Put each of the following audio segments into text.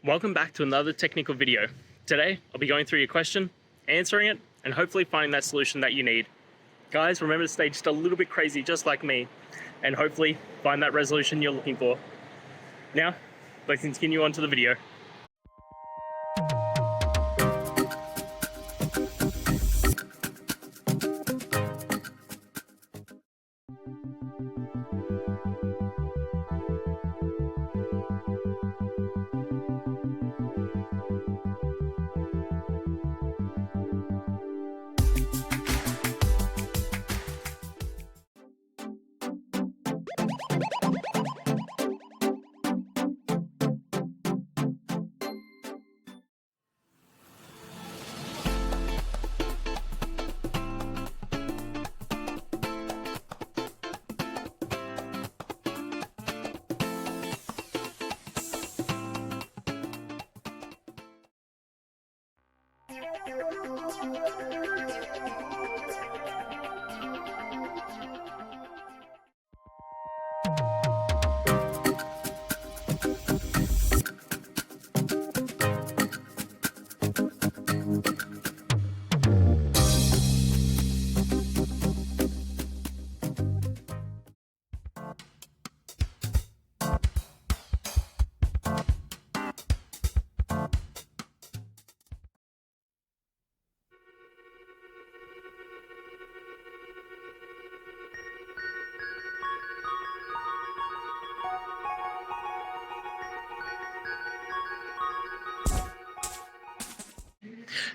Welcome back to another technical video. Today, I'll be going through your question, answering it, and hopefully finding that solution that you need. Guys, remember to stay just a little bit crazy, just like me, and hopefully find that resolution you're looking for. Now, let's continue on to the video.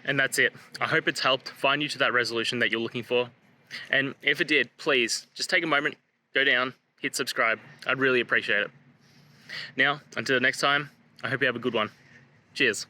And that's it. I hope it's helped find you to that resolution that you're looking for. And if it did, please just take a moment, go down, hit subscribe. I'd really appreciate it. Now, until next time, I hope you have a good one. Cheers.